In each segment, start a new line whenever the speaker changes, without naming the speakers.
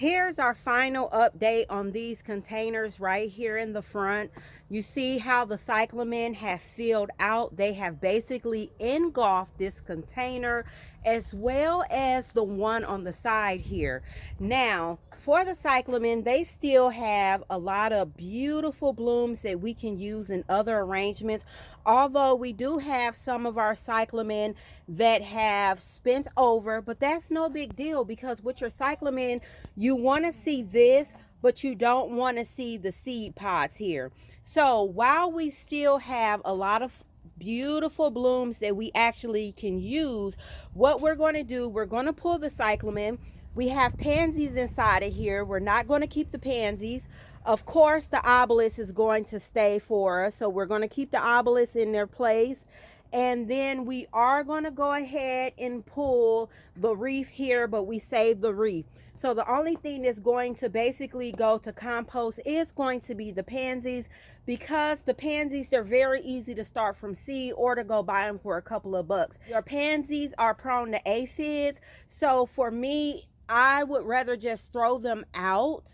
Here's our final update on these containers right here in the front. You see how the cyclamen have filled out. They have basically engulfed this container as well as the one on the side here. Now, for the cyclamen, they still have a lot of beautiful blooms that we can use in other arrangements. Although we do have some of our cyclamen that have spent over, but that's no big deal, because with your cyclamen, you want to see this, but you don't want to see the seed pods here. So while we still have a lot of beautiful blooms that we actually can use, what we're going to do, we're going to pull the cyclamen. We have pansies inside of here. We're not going to keep the pansies. Of course, the obelisk is going to stay for us, so we're going to keep the obelisk in their place. And then we are going to go ahead and pull the wreath here, but we save the wreath. So the only thing that's going to basically go to compost is going to be the pansies, because the pansies, they're very easy to start from seed or to go buy them for a couple of bucks. Your pansies are prone to aphids, so for me, I would rather just throw them out.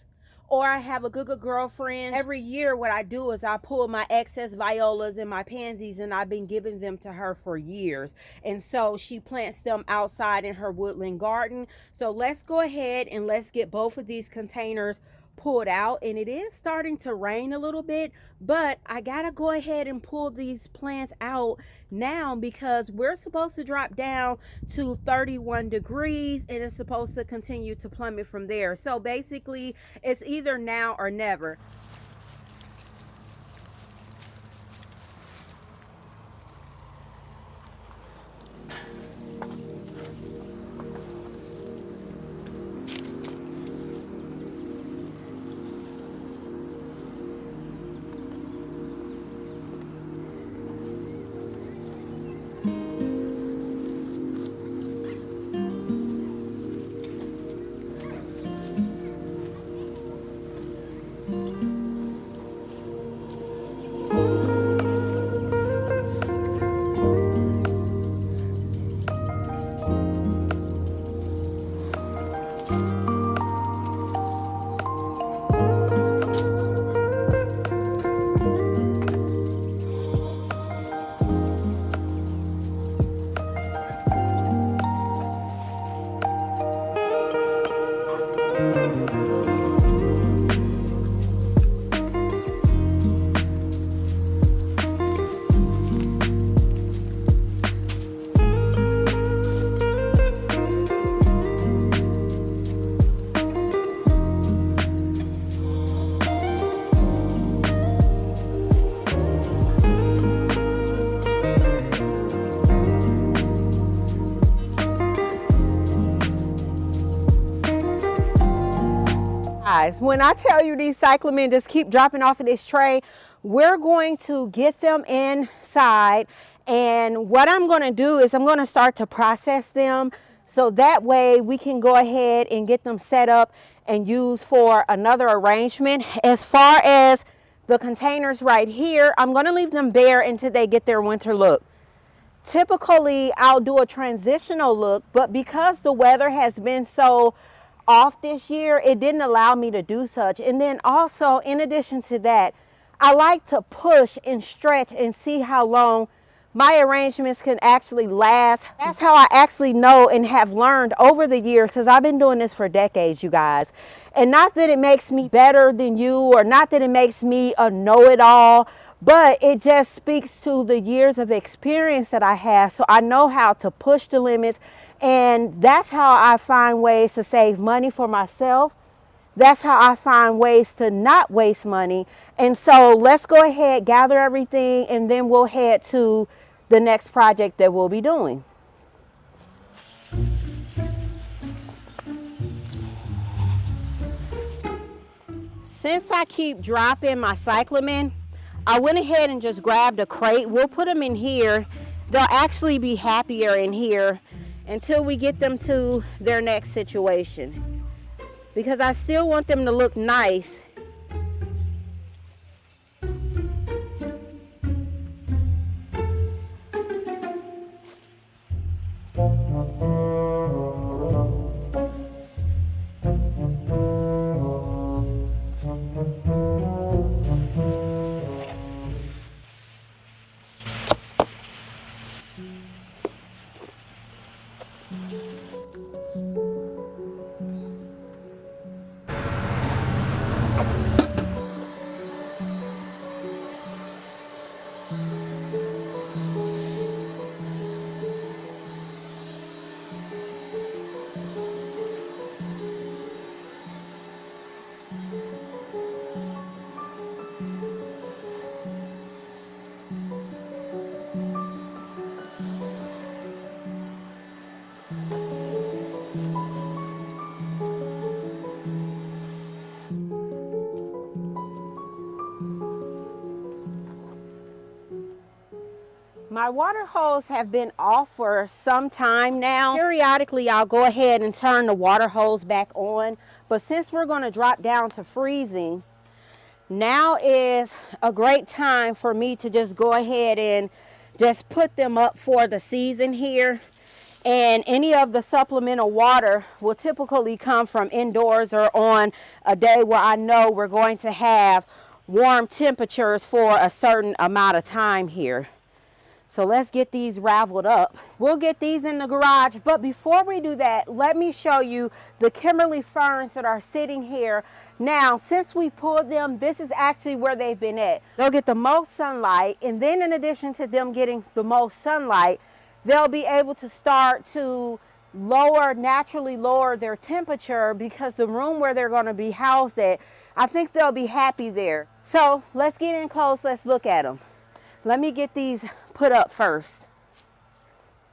Or I have a good girlfriend. Every year what I do is I pull my excess violas and my pansies, and I've been giving them to her for years. And so she plants them outside in her woodland garden. So let's go ahead and let's get both of these containers pulled out. And it is starting to rain a little bit, but I gotta go ahead and pull these plants out now, because we're supposed to drop down to 31 degrees and it's supposed to continue to plummet from there. So basically it's either now or never. Guys, when I tell you these cyclamen just keep dropping off of this tray, we're going to get them inside, and what I'm going to do is I'm going to start to process them, so that way we can go ahead and get them set up and use for another arrangement. As far as the containers right here, I'm going to leave them bare until they get their winter look. Typically I'll do a transitional look, but because the weather has been so off this year, it didn't allow me to do such. And then also, in addition to that, I like to push and stretch and see how long my arrangements can actually last. That's how I actually know and have learned over the years, because I've been doing this for decades, you guys. And not that it makes me better than you, or not that it makes me a know-it-all, but it just speaks to the years of experience that I have. So I know how to push the limits, and that's how I find ways to save money for myself. That's how I find ways to not waste money. And so let's go ahead, gather everything, and then we'll head to the next project that we'll be doing. Since I keep dropping my cyclamen, I went ahead and just grabbed a crate. We'll put them in here. They'll actually be happier in here until we get them to their next situation, because I still want them to look nice. My water hose have been off for some time now. Periodically, I'll go ahead and turn the water hose back on. But since we're going to drop down to freezing, now is a great time for me to just go ahead and just put them up for the season here. And any of the supplemental water will typically come from indoors or on a day where I know we're going to have warm temperatures for a certain amount of time here. So let's get these raveled up. We'll get these in the garage, but before we do that, let me show you the Kimberly ferns that are sitting here. Now, since we pulled them, this is actually where they've been at. They'll get the most sunlight, and then in addition to them getting the most sunlight, they'll be able to start to naturally lower their temperature, because the room where they're going to be housed at, I think they'll be happy there. So let's get in close, let's look at them. Let me get these put up first.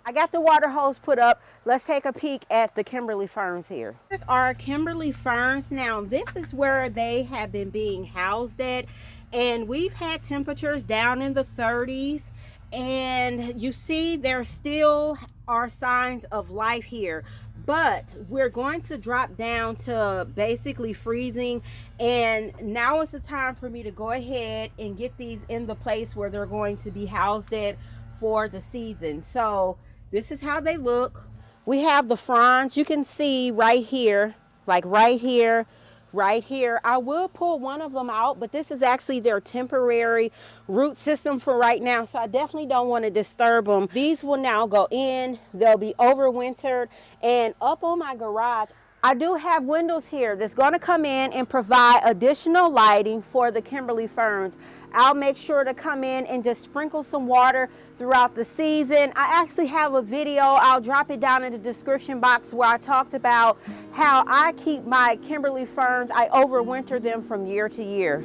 I got the water hose put up. Let's take a peek at the Kimberly ferns here. Here's our Kimberly ferns. Now, this is where they have been being housed at, and we've had temperatures down in the 30s, and you see there still are signs of life here, but we're going to drop down to basically freezing, and now is the time for me to go ahead and get these in the place where they're going to be housed at for the season. So this is how they look. We have the fronds, you can see right here, like right here, right here. I will pull one of them out, but this is actually their temporary root system for right now, so I definitely don't want to disturb them. These will now go in, they'll be overwintered, and up on my garage, I do have windows here that's going to come in and provide additional lighting for the Kimberly ferns. I'll make sure to come in and just sprinkle some water throughout the season. I actually have a video, I'll drop it down in the description box, where I talked about how I keep my Kimberly ferns, I overwinter them from year to year.